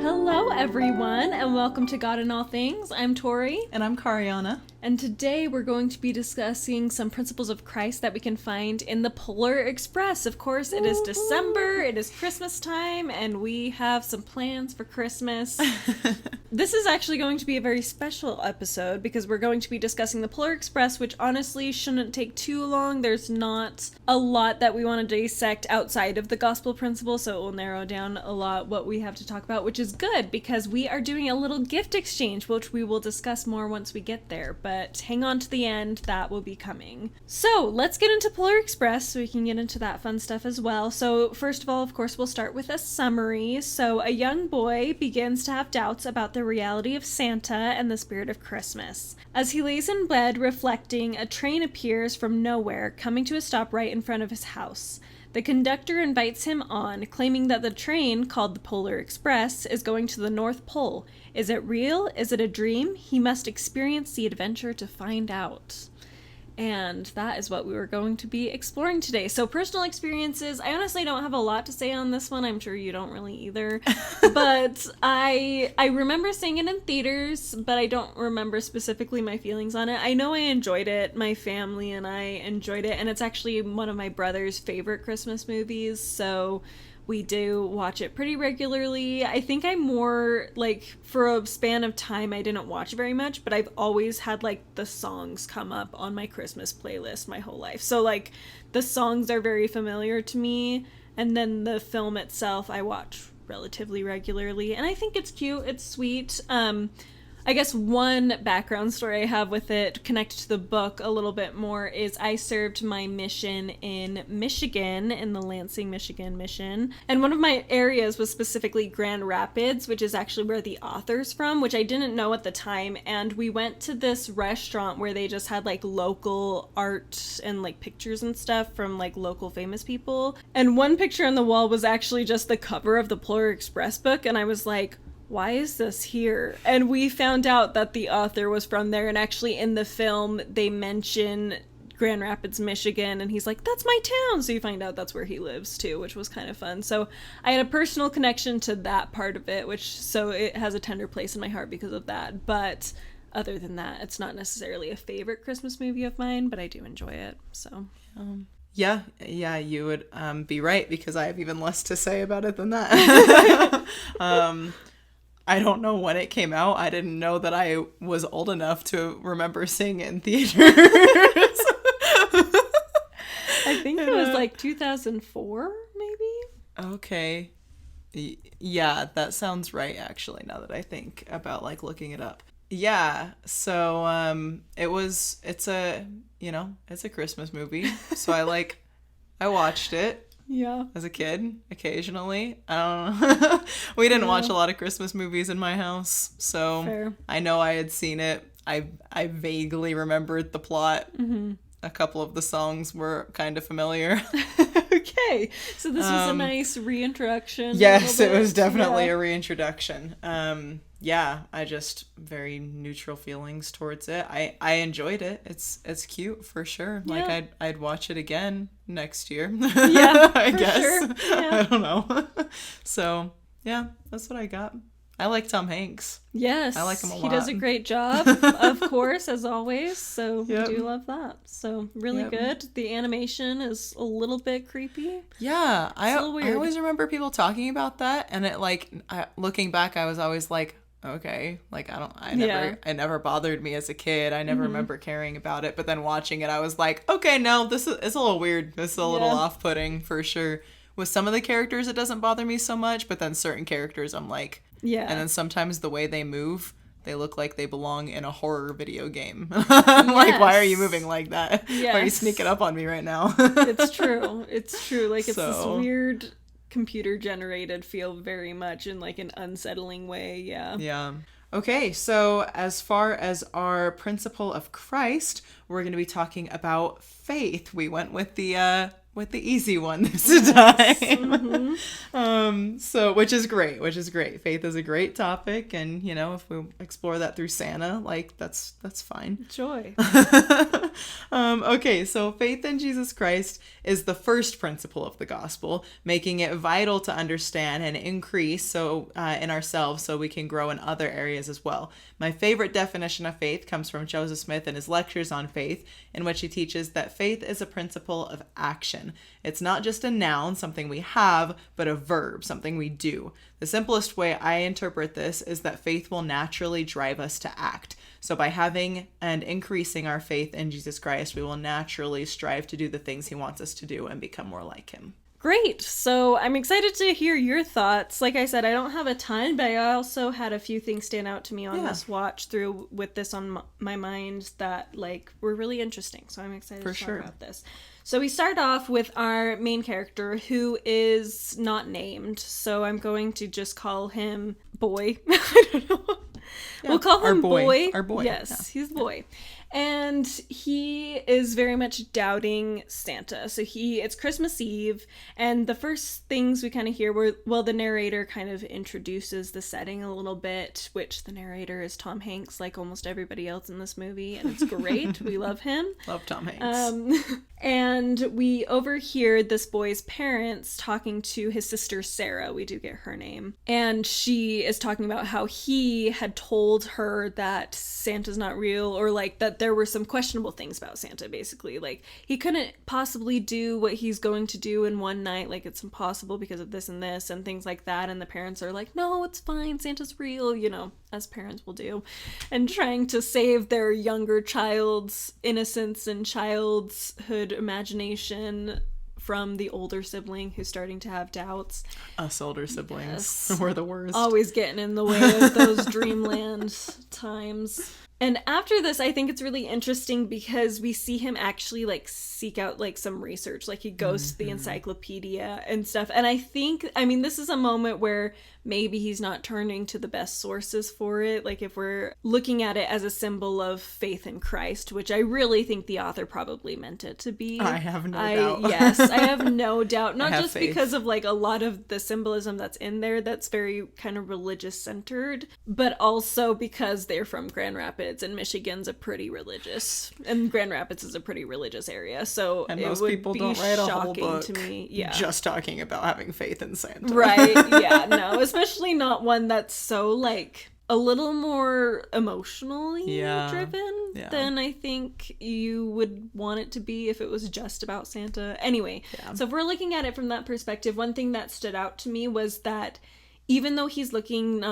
Hello, everyone, and welcome to God in All Things. I'm Tori. And I'm Kariana. And today we're going to be discussing some principles of Christ that we can find in the Polar Express. Of course, it is December, it is Christmas time, and we have some plans for Christmas. This is actually going to be a very special episode because we're going to be discussing the Polar Express, which honestly shouldn't take too long. There's not a lot that we want to dissect outside of the gospel principle, so it will narrow down a lot what we have to talk about, which is good because we are doing a little gift exchange, which we will discuss more once we get there. But hang on to the end, that will be coming. So let's get into Polar Express so we can get into that fun stuff as well. So first of all, of course, we'll start with a summary. So a young boy begins to have doubts about the reality of Santa and the spirit of Christmas. As he lays in bed reflecting, a train appears from nowhere, coming to a stop right in front of his house. The conductor invites him on, claiming that the train, called the Polar Express, is going to the North Pole. Is it real? Is it a dream? He must experience the adventure to find out. And that is what we were going to be exploring today. So personal experiences, I honestly don't have a lot to say on this one. I'm sure you don't really either. But I remember seeing it in theaters, but I don't remember specifically my feelings on it. I know I enjoyed it. My family and I enjoyed it. And it's actually one of my brother's favorite Christmas movies. So we do watch it pretty regularly. I think I'm more, like, for a span of time, I didn't watch very much, but I've always had, like, the songs come up on my Christmas playlist my whole life. So, like, the songs are very familiar to me, and then the film itself I watch relatively regularly, and I think it's cute, it's sweet. I guess one background story I have with it, connected to the book a little bit more, is I served my mission in Michigan, in the Lansing, Michigan mission. And one of my areas was specifically Grand Rapids, which is actually where the author's from, which I didn't know at the time. And we went to this restaurant where they just had like local art and like pictures and stuff from like local famous people. And one picture on the wall was actually just the cover of the Polar Express book. And I was like, why is this here? And we found out that the author was from there, and actually in the film they mention Grand Rapids, Michigan, and he's like, that's my town, so you find out that's where he lives too, which was kind of fun. So I had a personal connection to that part of it, so it has a tender place in my heart because of that. But other than that, it's not necessarily a favorite Christmas movie of mine, but I do enjoy it. So Yeah, you would be right, because I have even less to say about it than that. I don't know when it came out. I didn't know that I was old enough to remember seeing it in theaters. I think it was like 2004, maybe? Okay. Yeah, that sounds right, actually, now that I think about, like, looking it up. Yeah, so, it's a Christmas movie, so I watched it. Yeah. As a kid, occasionally. I don't know. We didn't watch a lot of Christmas movies in my house, so Fair. I know I had seen it. I vaguely remembered the plot. Mm-hmm. A couple of the songs were kind of familiar. Okay, so this was a nice reintroduction. Yes, it was definitely a reintroduction. Yeah, I just very neutral feelings towards it. I enjoyed it. It's cute for sure. Yeah. Like I'd watch it again next year. Yeah, I for guess. Sure. Yeah. I don't know. So yeah, that's what I got. I like Tom Hanks. Yes, I like him a lot. He does a great job, of course, as always. So Yep. we do love that. So really good. The animation is a little bit creepy. Yeah, I weird. always remember people talking about that, and it looking back, I was always like, okay, like it never bothered me as a kid. I never remember caring about it, but then watching it, I was like, okay, no, it's a little weird. It's a little off-putting for sure. With some of the characters, it doesn't bother me so much, but then certain characters, I'm like, yeah. And then sometimes the way they move, they look like they belong in a horror video game. I'm like, why are you moving like that? Yes. Why are you sneaking up on me right now? It's true. It's true. Like, it's this So. weird computer generated feel very much in like an unsettling way. Yeah. Yeah. Okay, so as far as our principle of Christ, we're going to be talking about faith. We went with the with the easy one this time. So which is great. Faith is a great topic, and you know, if we explore that through Santa, like that's fine. Joy. Okay, so faith in Jesus Christ is the first principle of the gospel, making it vital to understand and increase in ourselves so we can grow in other areas as well. My favorite definition of faith comes from Joseph Smith in his lectures on faith, in which he teaches that faith is a principle of action. It's not just a noun, something we have, but a verb, something we do. The simplest way I interpret this is that faith will naturally drive us to act. So by having and increasing our faith in Jesus Christ, we will naturally strive to do the things he wants us to do and become more like him. Great. So I'm excited to hear your thoughts. Like I said, I don't have a ton, but I also had a few things stand out to me on this watch through with this on my mind that like were really interesting. So I'm excited to talk about this. So we start off with our main character who is not named. So I'm going to just call him Boy. I don't know. Yeah, we'll call him Boy. Our boy. Yes, he's the boy. And he is very much doubting Santa. So it's Christmas Eve, and the first things we kind of hear the narrator kind of introduces the setting a little bit, which the narrator is Tom Hanks, like almost everybody else in this movie, and it's great. We love him. Love Tom Hanks. And we overhear this boy's parents talking to his sister Sarah. We do get her name. And she is talking about how he had told her that Santa's not real, or like that there were some questionable things about Santa, basically. Like, he couldn't possibly do what he's going to do in one night. Like, it's impossible because of this and this and things like that. And the parents are like, no, it's fine. Santa's real, you know, as parents will do. And trying to save their younger child's innocence and childhood imagination from the older sibling who's starting to have doubts. Us older siblings. Yes. We're the worst. Always getting in the way of those dreamland times. And after this, I think it's really interesting because we see him actually like seek out like some research. Like he goes to the encyclopedia and stuff. And I mean, this is a moment where maybe he's not turning to the best sources for it. Like if we're looking at it as a symbol of faith in Christ, which I really think the author probably meant it to be. I have no doubt. Yes, I have no doubt. Not just faith. Because of like a lot of the symbolism that's in there that's very kind of religious centered, but also because they're from Grand Rapids, and Michigan's a pretty religious, and Grand Rapids is a pretty religious area. So and it most would people be don't write a whole shocking book to me. Yeah. just talking about having faith in Santa. Right. Yeah. No, especially not one that's so like a little more emotionally driven than I think you would want it to be if it was just about Santa. Anyway, so if we're looking at it from that perspective, one thing that stood out to me was that even though he's looking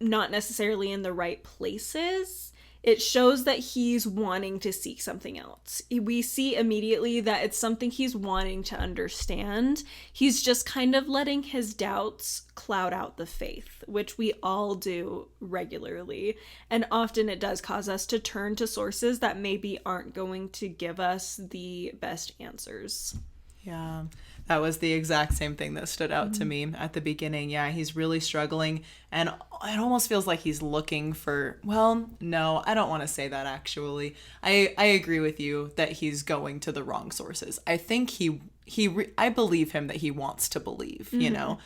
not necessarily in the right places, it shows that he's wanting to seek something else. We see immediately that it's something he's wanting to understand. He's just kind of letting his doubts cloud out the faith, which we all do regularly. And often it does cause us to turn to sources that maybe aren't going to give us the best answers. Yeah, that was the exact same thing that stood out to me at the beginning. Yeah, he's really struggling, and it almost feels like he's looking for, well, no, I don't want to say that actually. I agree with you that he's going to the wrong sources. I think I believe him that he wants to believe, you know.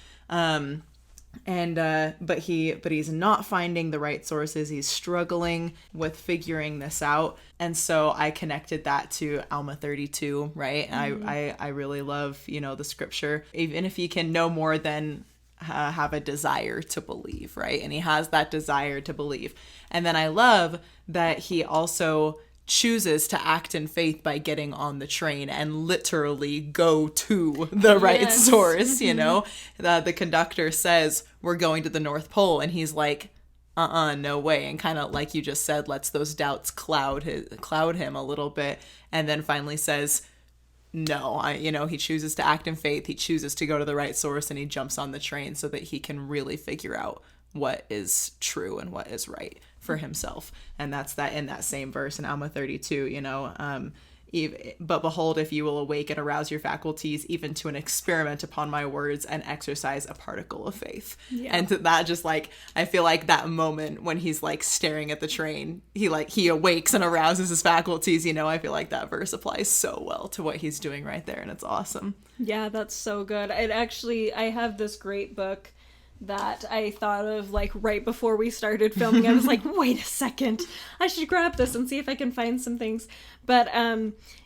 But he's not finding the right sources. He's struggling with figuring this out. And so I connected that to Alma 32, right? I really love, you know, the scripture, even if you can no more than have a desire to believe, right? And he has that desire to believe. And then I love that he also chooses to act in faith by getting on the train and literally go to the right source, you know? The conductor says, we're going to the North Pole, and he's like, no way, and kind of like you just said, lets those doubts cloud him a little bit, and then finally says, no, he chooses to act in faith, he chooses to go to the right source, and he jumps on the train so that he can really figure out what is true and what is right for himself. And that's that in that same verse in Alma 32, but behold, if you will awake and arouse your faculties even to an experiment upon my words and exercise a particle of faith. Yeah. And that just like, I feel like that moment when he's like staring at the train, he awakes and arouses his faculties, you know, I feel like that verse applies so well to what he's doing right there, and it's awesome. Yeah, that's so good. I have this great book that I thought of like right before we started filming. I was like, wait a second, I should grab this and see if I can find some things. But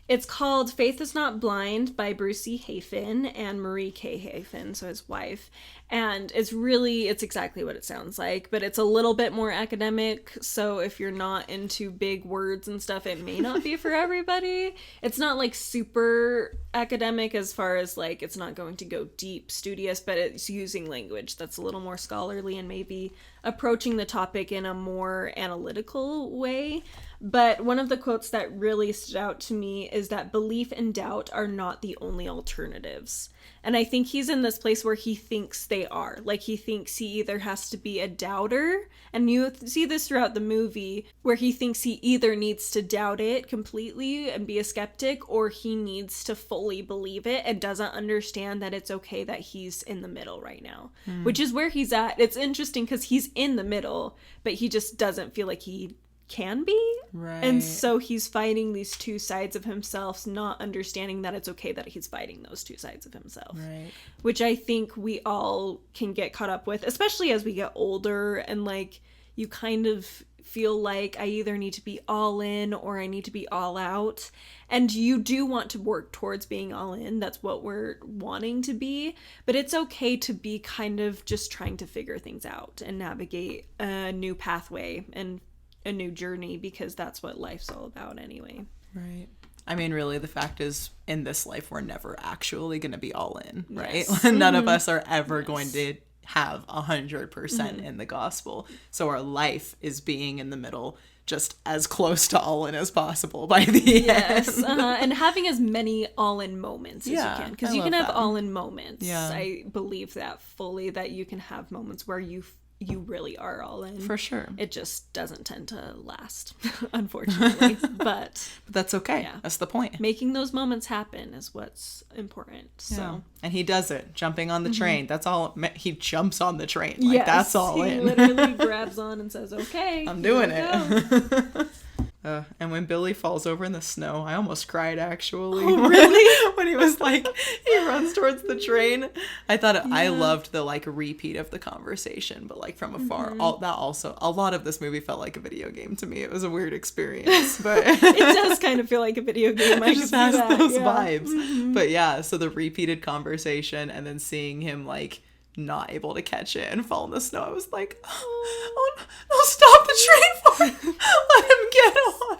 it's called Faith is Not Blind by Brucey Hafen and Marie K. Hafen, so his wife. And it's exactly what it sounds like, but it's a little bit more academic. So if you're not into big words and stuff, it may not be for everybody. It's not like super academic as far as like, it's not going to go deep, studious, but it's using language that's a little more scholarly and maybe approaching the topic in a more analytical way. But one of the quotes that really stood out to me is that belief and doubt are not the only alternatives. And I think he's in this place where he thinks they are. Like, he thinks he either has to be a doubter, and you see this throughout the movie, where he thinks he either needs to doubt it completely and be a skeptic, or he needs to fully believe it and doesn't understand that it's okay that he's in the middle right now. Which is where he's at. It's interesting because he's in the middle, but he just doesn't feel like he can be. Right. And so he's fighting these two sides of himself, not understanding that it's okay that he's fighting those two sides of himself. Right. Which I think we all can get caught up with, especially as we get older, and like you kind of feel like I either need to be all in or I need to be all out. And you do want to work towards being all in. That's what we're wanting to be. But it's okay to be kind of just trying to figure things out and navigate a new pathway and a new journey, because that's what life's all about anyway. Right. I mean, really, the fact is, in this life, we're never actually going to be all in, right? Yes. None of us are ever going to have 100% in the gospel. So our life is being in the middle, just as close to all in as possible by the end. And having as many all in moments as you can, because you can have all in moments. Yeah. I believe that fully, that you can have moments where you really are all in. For sure. It just doesn't tend to last, unfortunately. But that's okay. Yeah. That's the point. Making those moments happen is what's important. So. Yeah. And he does it, jumping on the train. That's all. He jumps on the train. Like, that's all he in. Literally grabs on and says, okay, I'm doing it. And when Billy falls over in the snow, I almost cried, actually. Oh, really? When he was like, he runs towards the train. I loved the like repeat of the conversation, but like from afar. A lot of this movie felt like a video game to me. It was a weird experience, but it does kind of feel like a video game. It just has those vibes. But yeah, so the repeated conversation and then seeing him like not able to catch it and fall in the snow, I was like, oh no, stop the train for him. Let him get on.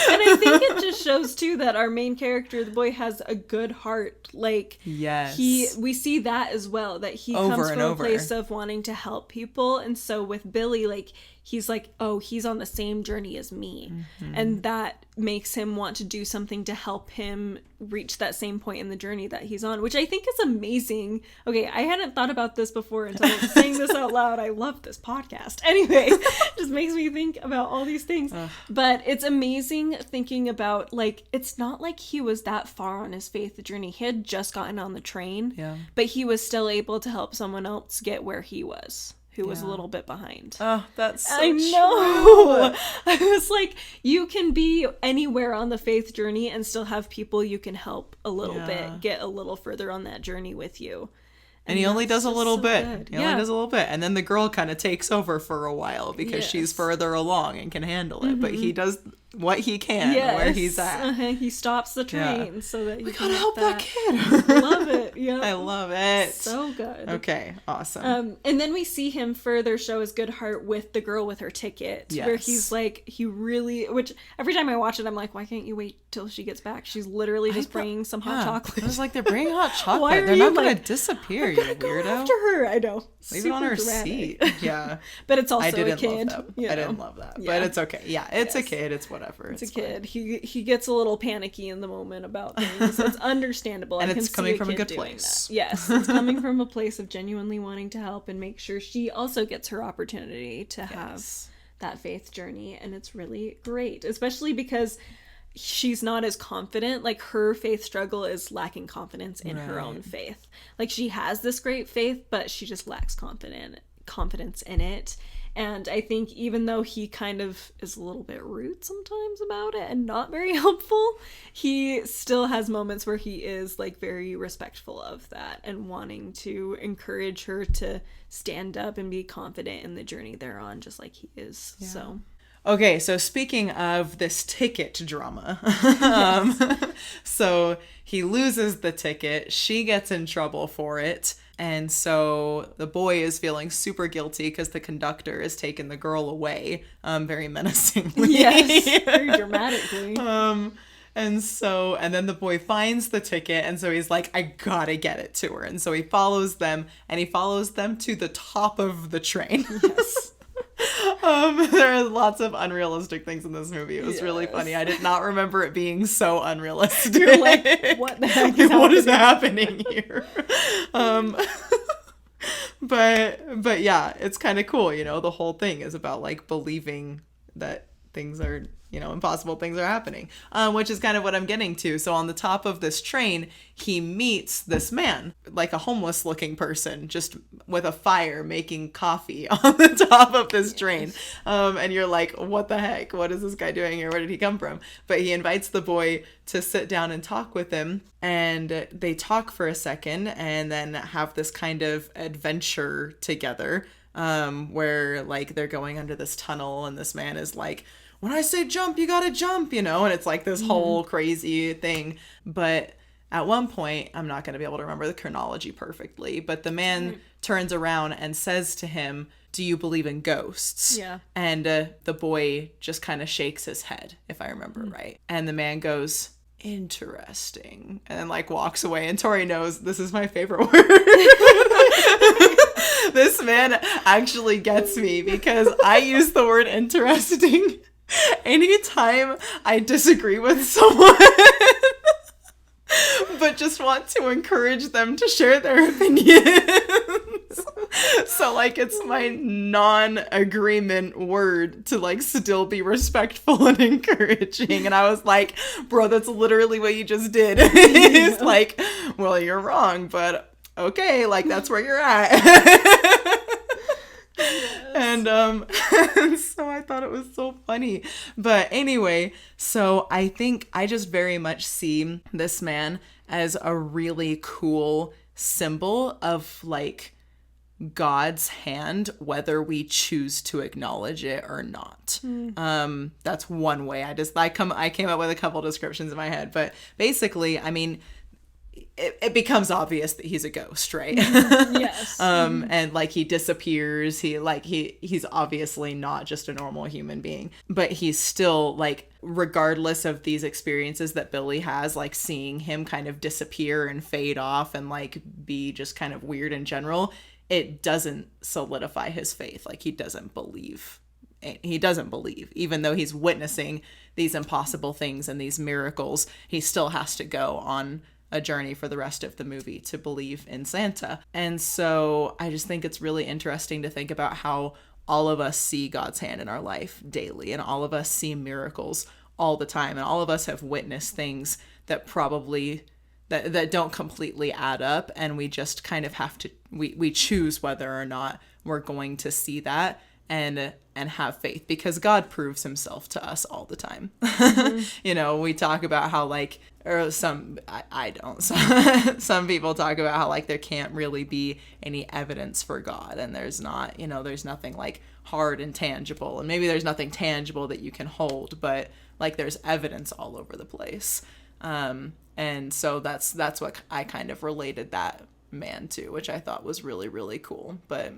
And I think it just shows too that our main character, the boy, has a good heart. Like, yes, we see that as well, that he comes from a place of wanting to help people. And so with Billy, like, he's like, oh, he's on the same journey as me. And that makes him want to do something to help him reach that same point in the journey that he's on, which I think is amazing. Okay, I hadn't thought about this before until saying this out loud. I love this podcast. Anyway, it just makes me think about all these things. But it's amazing thinking about, like, it's not like he was that far on his faith journey. He had just gotten on the train, but he was still able to help someone else get where he was, who was a little bit behind. Oh, that's so I know. I was like, you can be anywhere on the faith journey and still have people you can help a little bit, get a little further on that journey with you. And he only does a little bit. Good. He only does a little bit. And then the girl kind of takes over for a while because she's further along and can handle it. But he does what he can where he's at. He stops the train so that you gotta help that kid. Love it. Yeah, I love it. So good. Okay, awesome. And then we see him further show his good heart with the girl with her ticket, where he's like, which every time I watch it, I'm like, why can't you wait till she gets back? She's literally just bringing some hot chocolate. I was like, they're bringing hot chocolate. Why are they're you not gonna disappear, you weirdo. Go after her. I know. Leave it on her seat. Yeah. But it's also I didn't a kid. Love that. I didn't love that. But it's okay. Yeah, it's a kid. It's whatever. It's a kid. He gets a little panicky in the moment about things. It's understandable. And it's coming from a good place. Yes, it's coming from a place of genuinely wanting to help and make sure she also gets her opportunity to have that faith journey. And it's really great, especially because she's not as confident. Like, her faith struggle is lacking confidence in her own faith. Like, she has this great faith, but she just lacks confidence in it. And I think even though he kind of is a little bit rude sometimes about it and not very helpful, he still has moments where he is like very respectful of that and wanting to encourage her to stand up and be confident in the journey they're on, just like he is. Yeah. So. Okay, so speaking of this ticket drama, so he loses the ticket, she gets in trouble for it, and so the boy is feeling super guilty because the conductor has taken the girl away, very menacingly. Yes, very dramatically. And then the boy finds the ticket, and so he's like, I gotta get it to her. And so he follows them to the top of the train. Yes. There are lots of unrealistic things in this movie. It was really funny. I did not remember it being so unrealistic. You're like, what the heck is what is happening here? But yeah, it's kind of cool, the whole thing is about like believing that things are, impossible things are happening, which is kind of what I'm getting to. So on the top of this train, he meets this man, like a homeless looking person, just with a fire making coffee on the top of this train. And you're like, what the heck? What is this guy doing here? Where did he come from? But he invites the boy to sit down and talk with him. And they talk for a second and then have this kind of adventure together, where like they're going under this tunnel and this man is like, when I say jump, you gotta jump, and it's like this whole crazy thing. But at one point, I'm not gonna be able to remember the chronology perfectly, but the man turns around and says to him, do you believe in ghosts? Yeah. And the boy just kind of shakes his head, if I remember right. And the man goes, interesting, and then like walks away. And Tori knows this is my favorite word. This man actually gets me because I use the word interesting anytime I disagree with someone, but just want to encourage them to share their opinions. So like it's my non-agreement word to like still be respectful and encouraging. And I was like, bro, that's literally what you just did. It's like, well, you're wrong, but okay, like that's where you're at. And so I thought it was so funny. But anyway, so I think I just very much see this man as a really cool symbol of like God's hand, whether we choose to acknowledge it or not. That's one way. I came up with a couple descriptions in my head, but basically, I mean, it becomes obvious that he's a ghost, right? Yes. And like he disappears. He's obviously not just a normal human being, but he's still like, regardless of these experiences that Billy has, like seeing him kind of disappear and fade off and like be just kind of weird in general, it doesn't solidify his faith. Like he doesn't believe, even though he's witnessing these impossible things and these miracles, he still has to go on a journey for the rest of the movie to believe in Santa. And so I just think it's really interesting to think about how all of us see God's hand in our life daily, and all of us see miracles all the time, and all of us have witnessed things that probably that don't completely add up, and we just kind of have to we choose whether or not we're going to see that and have faith, because God proves himself to us all the time. We talk about how like, or I don't, some people talk about how like there can't really be any evidence for God, and there's not, there's nothing like hard and tangible, and maybe there's nothing tangible that you can hold, but like there's evidence all over the place. And so that's what I kind of related that man to, which I thought was really, really cool. But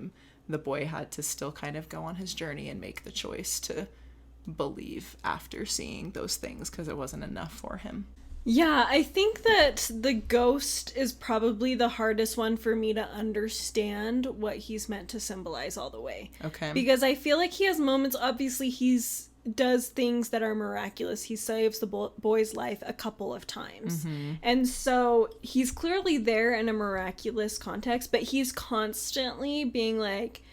the boy had to still kind of go on his journey and make the choice to believe after seeing those things, because it wasn't enough for him. Yeah, I think that the ghost is probably the hardest one for me to understand what he's meant to symbolize all the way. Okay. Because I feel like he has moments, obviously does things that are miraculous. He saves the boy's life a couple of times. Mm-hmm. And so he's clearly there in a miraculous context, but he's constantly being like,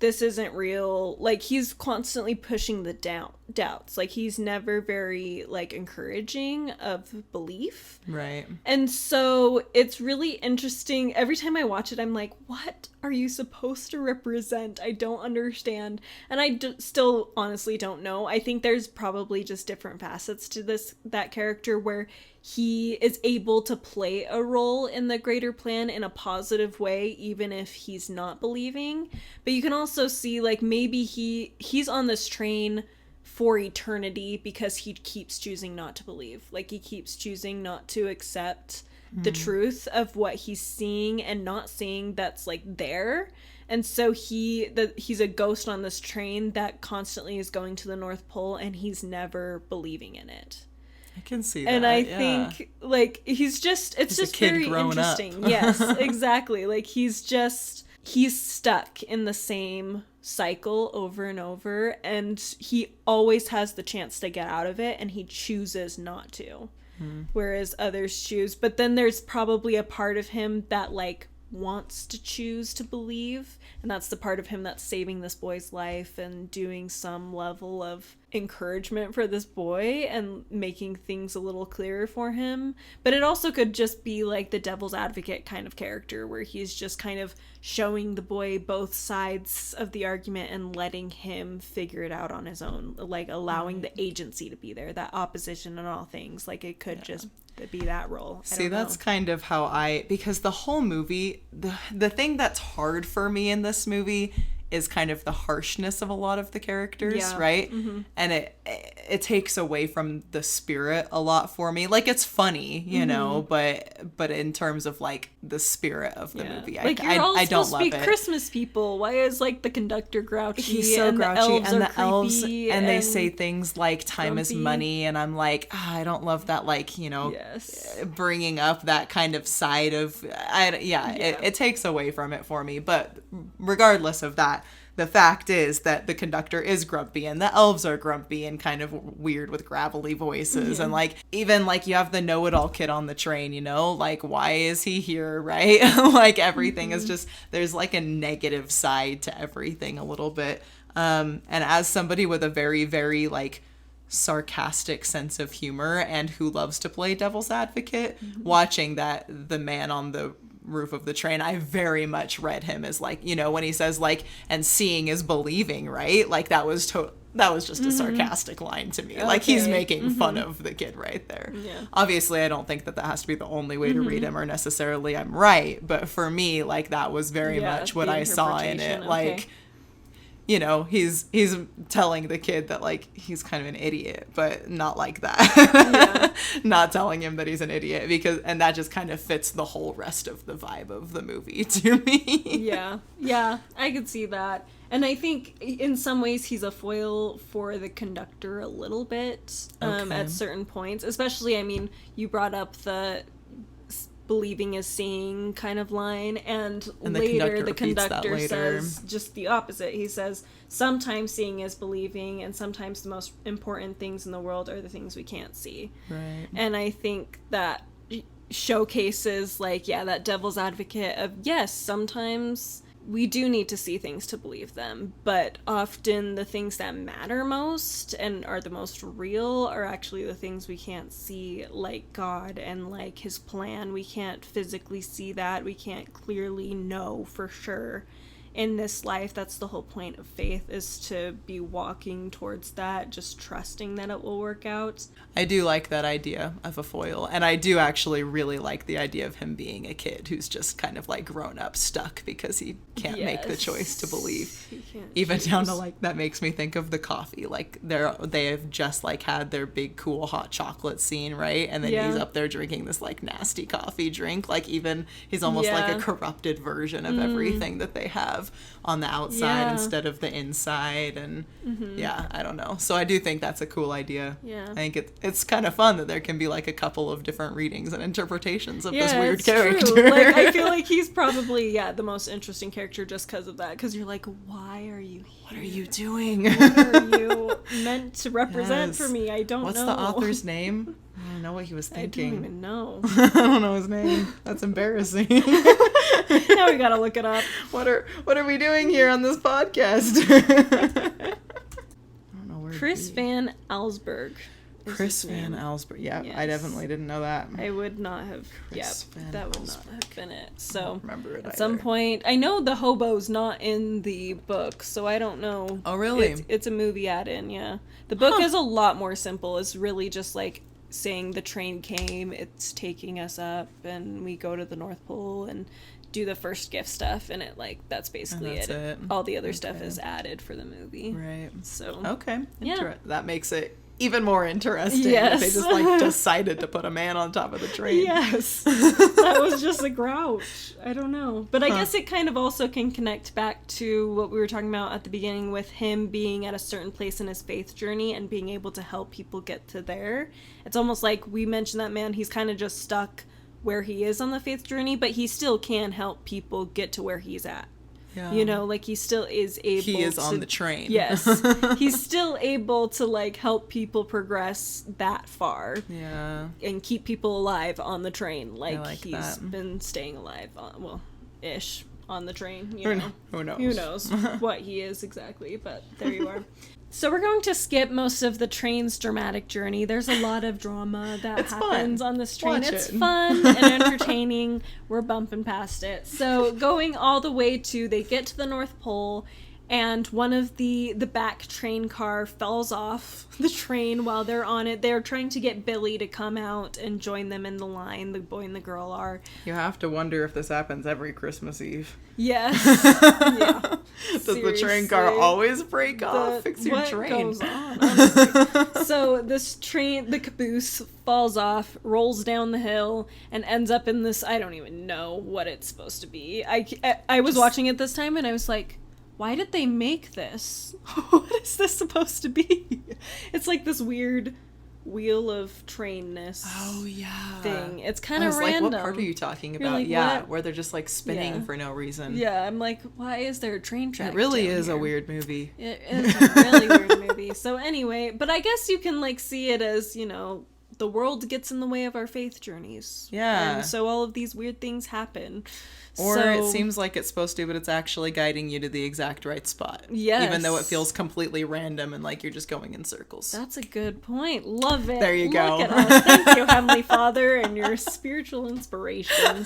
this isn't real. Like, he's constantly pushing the doubts. Like, he's never very, like, encouraging of belief. Right. And so it's really interesting. Every time I watch it, I'm like, what are you supposed to represent? I don't understand. And I still honestly don't know. I think there's probably just different facets to that character where he is able to play a role in the greater plan in a positive way, even if he's not believing. But you can also see, like, maybe he's on this train for eternity because he keeps choosing not to believe. Like, he keeps choosing not to accept the truth of what he's seeing and not seeing that's, like, there. And so he's a ghost on this train that constantly is going to the North Pole, and he's never believing in it. I can see that. And I think, like, it's just very interesting. Yes, exactly. Like, he's stuck in the same cycle over and over, and he always has the chance to get out of it, and he chooses not to. Whereas others choose. But then there's probably a part of him that, like, wants to choose to believe, and that's the part of him that's saving this boy's life and doing some level of encouragement for this boy and making things a little clearer for him. But it also could just be like the devil's advocate kind of character, where he's just kind of showing the boy both sides of the argument and letting him figure it out on his own, like allowing the agency to be there, that opposition in all things. Like, it could just be that role. See, that's kind of how because the whole movie, the thing that's hard for me in this movie is kind of the harshness of a lot of the characters, right? And it takes away from the spirit a lot for me. Like, it's funny, you know, but in terms of, like, the spirit of the movie, like, I don't love it. Christmas people. Why is, like, the conductor grouchy? He's so and grouchy, the elves and they say things like time is money, and I'm like, I don't love that, like, you know, bringing up that kind of side of it takes away from it for me. But regardless of that, the fact is that the conductor is grumpy, and the elves are grumpy and kind of weird with gravelly voices. And, like, even, like, you have the know-it-all kid on the train, you know, like, why is he here, right? Like, everything is just, there's, like, a negative side to everything a little bit. And as somebody with a very, very, like, sarcastic sense of humor and who loves to play devil's advocate, watching that the man on the roof of the train, I very much read him as, like, you know, when he says, like, and seeing is believing, right? Like, that was just a sarcastic line to me. Okay. Like, he's making fun of the kid right there. Obviously, I don't think that has to be the only way to read him, or necessarily I'm right, but for me, like, that was very much what I saw in it. Like, you know, he's telling the kid that, like, he's kind of an idiot, but not like that. Not telling him that he's an idiot, and that just kind of fits the whole rest of the vibe of the movie to me. Yeah, I could see that. And I think in some ways he's a foil for the conductor a little bit at certain points. Especially, I mean, you brought up the believing is seeing kind of line, and later the conductor says just the opposite. He says sometimes seeing is believing, and sometimes the most important things in the world are the things we can't see. Right. And I think that showcases, like, that devil's advocate of, yes, sometimes we do need to see things to believe them, but often the things that matter most and are the most real are actually the things we can't see, like God and, like, his plan. We can't physically see that. We can't clearly know for sure in this life. That's the whole point of faith, is to be walking towards that, just trusting that it will work out. I do like that idea of a foil, and I do actually really like the idea of him being a kid who's just kind of, like, grown up stuck because he can't make the choice to believe. Even down to, like, that makes me think of the coffee. Like, they have just, like, had their big cool hot chocolate scene, right? And then he's up there drinking this, like, nasty coffee drink. Like, even he's almost like a corrupted version of everything that they have on the outside instead of the inside. And I don't know. So I do think that's a cool idea. I think it's kind of fun that there can be, like, a couple of different readings and interpretations of this weird character. True. Like, I feel like he's probably the most interesting character just because of that, because you're like, why are you here? What are you doing? What are you meant to represent for me? I don't know. What's the author's name? I don't know what he was thinking. I don't even know. I don't know his name. That's embarrassing. Now we gotta look it up. What are we doing here on this podcast? I don't know where Chris Van Allsburg. Chris Van Allsburg. Yeah, yes. I definitely didn't know that. I would not have. That would not have been it. So remember it at some point, I know the hobo's not in the book, so I don't know. Oh, really? It's a movie add-in. Yeah, the book is a lot more simple. It's really just like saying the train came, it's taking us up, and we go to the North Pole and do the first gift stuff, and that's basically it. All the other stuff is added for the movie. Right. So okay. Yeah. That makes it even more interesting. Yes. They just decided to put a man on top of the train. Yes. That was just a grouch. I don't know. But I guess it kind of also can connect back to what we were talking about at the beginning with him being at a certain place in his faith journey and being able to help people get to there. It's almost like we mentioned that man, he's kind of just stuck where he is on the faith journey, but he still can help people get to where he's at. Yeah. You know, he still is able to... He is on the train. Yes. He's still able to, help people progress that far. Yeah. And keep people alive on the train. He's been staying alive, ish, on the train. You know? Who knows? Who knows what he is exactly, but there you are. So we're going to skip most of the train's dramatic journey. There's a lot of drama that happens on this train. It's fun and entertaining. We're bumping past it. So going all the way to, they get to the North Pole, and one of the back train car falls off the train while they're on it. They're trying to get Billy to come out and join them in the line. The boy and the girl are. You have to wonder if this happens every Christmas Eve. Yes. Yeah. Does the train car always break off? Fix your train. What goes on, honestly? So this train, the caboose, falls off, rolls down the hill, and ends up in this, I don't even know what it's supposed to be. I was watching it this time, and I was like, why did they make this? What is this supposed to be? It's like this weird wheel of trainness. Oh yeah. Thing. It's kind of random. What part are you talking about? What? Where they're just spinning for no reason. Yeah, I'm like, why is there a train track? It really is here? A weird movie. It is a really weird movie. So anyway, but I guess you can see it as, the world gets in the way of our faith journeys. Yeah. And so all of these weird things happen. Or it seems like it's supposed to, but it's actually guiding you to the exact right spot. Yes. Even though it feels completely random and like you're just going in circles. That's a good point. Love it. There you go. Look at us. Thank you, Heavenly Father, and your spiritual inspiration.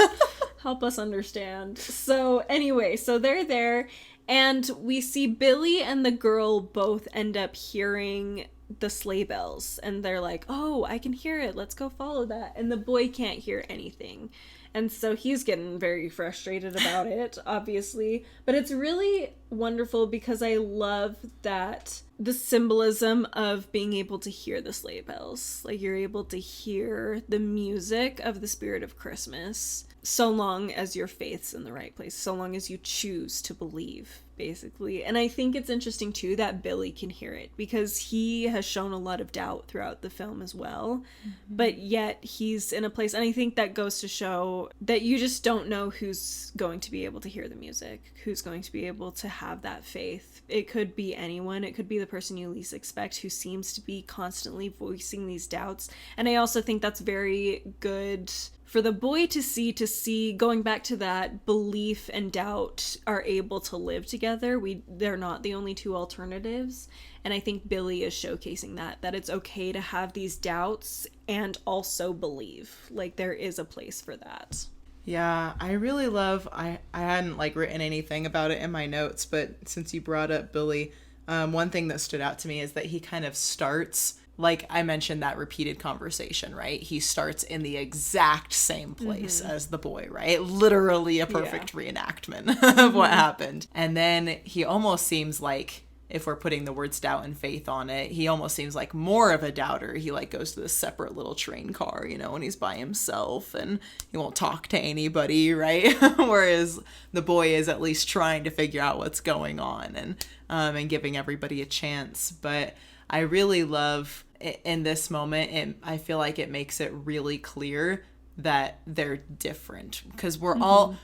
Help us understand. So anyway, so they're there, and we see Billy and the girl both end up hearing the sleigh bells, and they're like, oh, I can hear it. Let's go follow that. And the boy can't hear anything. And so he's getting very frustrated about it, obviously. But it's really wonderful because I love that the symbolism of being able to hear the sleigh bells. You're able to hear the music of the spirit of Christmas so long as your faith's in the right place, so long as you choose to believe, basically. And I think it's interesting, too, that Billy can hear it because he has shown a lot of doubt throughout the film as well. Mm-hmm. But yet he's in a place, and I think that goes to show that you just don't know who's going to be able to hear the music, who's going to be able to have that faith. It could be anyone. It could be the person you least expect who seems to be constantly voicing these doubts. And I also think that's very good for the boy to see, going back to that, belief and doubt are able to live together. They're not the only two alternatives. And I think Billy is showcasing that it's okay to have these doubts and also believe. There is a place for that. Yeah, I really love, I hadn't written anything about it in my notes, but since you brought up Billy, one thing that stood out to me is that he kind of starts, like I mentioned, that repeated conversation, right? He starts in the exact same place as the boy, right? Literally a perfect reenactment of what happened. And then he almost seems like, if we're putting the words doubt and faith on it, he almost seems like more of a doubter. He goes to this separate little train car, when he's by himself and he won't talk to anybody, right? Whereas the boy is at least trying to figure out what's going on and giving everybody a chance. But I really love in this moment, I feel like it makes it really clear that they're different because we're all...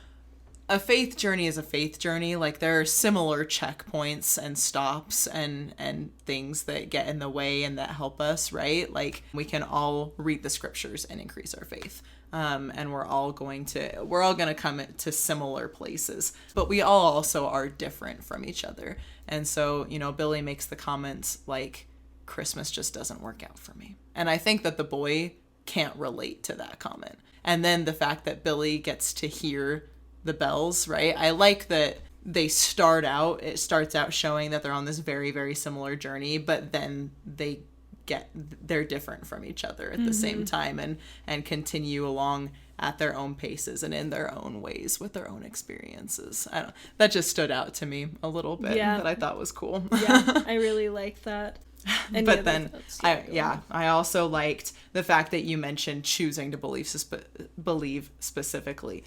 A faith journey is a faith journey. There are similar checkpoints and stops and things that get in the way and that help us, right? We can all read the scriptures and increase our faith. and we're all going to come to similar places, but we all also are different from each other. And so, you know, Billy makes the comments like, Christmas just doesn't work out for me. And I think that the boy can't relate to that comment. And then the fact that Billy gets to hear the bells, right? I like that it starts out showing that they're on this very, very similar journey, but then they're different from each other at the same time, and continue along at their own paces and in their own ways with their own experiences. That just stood out to me a little bit, that I thought was cool. Yeah, I really like that. But then I also liked the fact that you mentioned choosing to believe specifically,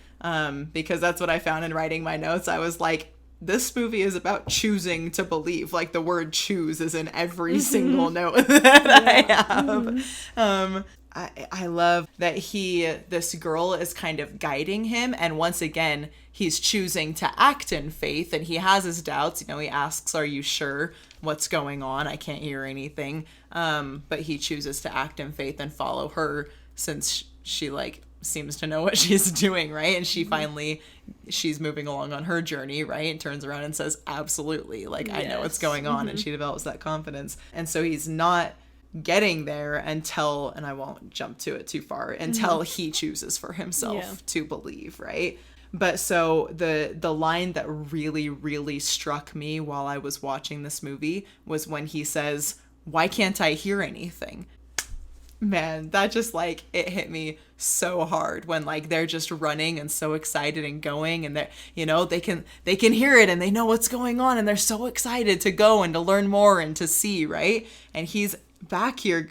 because that's what I found in writing my notes. I was like, this movie is about choosing to believe. Like, the word choose is in every single note that I have. I love that this girl is kind of guiding him, and once again, he's choosing to act in faith, and he has his doubts. You know, he asks, are you sure what's going on? I can't hear anything. But he chooses to act in faith and follow her, since she like seems to know what she's doing, right? And she's moving along on her journey, right? And turns around and says, absolutely, like, I know what's going on. And she develops that confidence. And so he's not getting there until, and I won't jump to it too far, until he chooses for himself to believe, right? But so the line that really, really struck me while I was watching this movie was when he says, why can't I hear anything? Man, that just like, it hit me so hard when like they're just running and so excited and going, and they're, you know, they can hear it and they know what's going on, and they're so excited to go and to learn more and to see, right? And he's back here,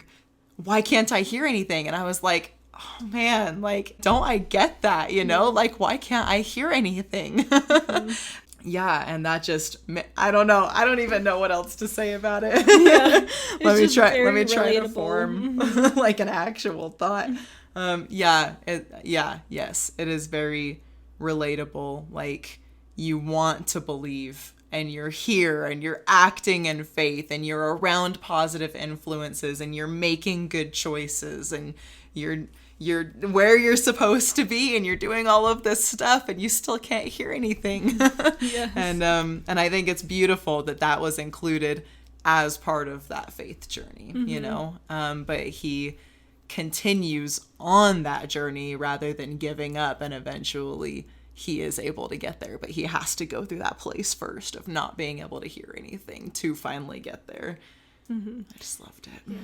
why can't I hear anything? And I was like, oh man, like, don't I get that, you know? Like, why can't I hear anything? Yeah, and that just, I don't know. I don't even know what else to say about it. Yeah, let me try to form like an actual thought. Yes, it is very relatable. Like, you want to believe, and you're here, and you're acting in faith, and you're around positive influences, and you're making good choices, and you're where you're supposed to be, and you're doing all of this stuff, and you still can't hear anything. Yes. And I think it's beautiful that was included as part of that faith journey, you know? But he continues on that journey rather than giving up, and eventually he is able to get there, but he has to go through that place first of not being able to hear anything to finally get there. I just loved it. Yeah.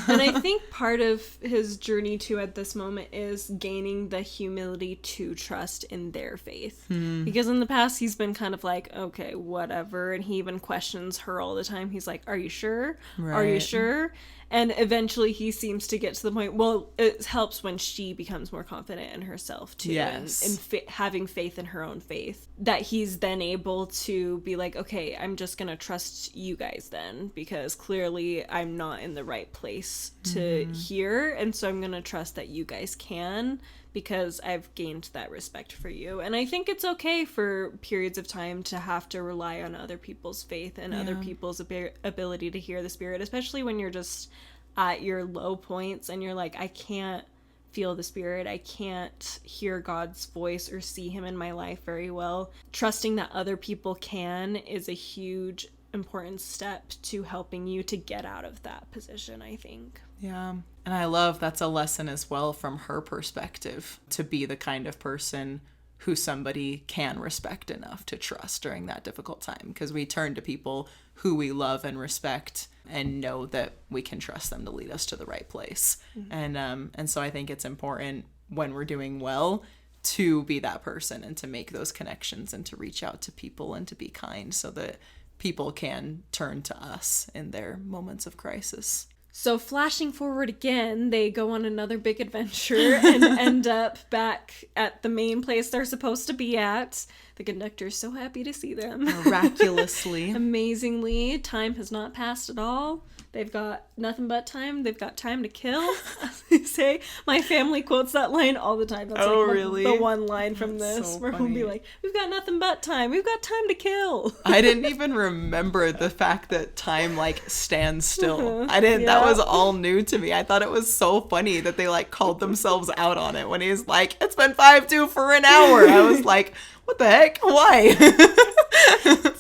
And I think part of his journey too at this moment is gaining the humility to trust in their faith. Because in the past he's been kind of like, okay, whatever, and he even questions her all the time. He's like, are you sure? Right. Are you sure? And eventually he seems to get to the point, well, it helps when she becomes more confident in herself too. Yes. And having faith in her own faith, that he's then able to be like, okay, I'm just going to trust you guys then, because clearly I'm not in the right place to hear. And so I'm going to trust that you guys can, because I've gained that respect for you. And I think it's okay for periods of time to have to rely on other people's faith and other people's ability to hear the Spirit, especially when you're just at your low points and you're like, I can't feel the Spirit, I can't hear God's voice or see him in my life very well. Trusting that other people can is a huge important step to helping you to get out of that position, I think. Yeah. And I love that's a lesson as well from her perspective, to be the kind of person who somebody can respect enough to trust during that difficult time, because we turn to people who we love and respect and know that we can trust them to lead us to the right place. And so I think it's important when we're doing well to be that person and to make those connections and to reach out to people and to be kind, so that people can turn to us in their moments of crisis. So flashing forward again, they go on another big adventure and end up back at the main place they're supposed to be at. The conductor's so happy to see them. Miraculously. Amazingly, time has not passed at all. They've got nothing but time. They've got time to kill, as they say. My family quotes that line all the time. That's really? The one line from this, so where funny. we'll be like, we've got nothing but time. We've got time to kill. I didn't even remember the fact that time, like, stands still. That Yeah. was all new to me. I thought it was so funny that they, like, called themselves out on it when he's like, it's been 5-2 for an hour. I was like, what the heck? Why?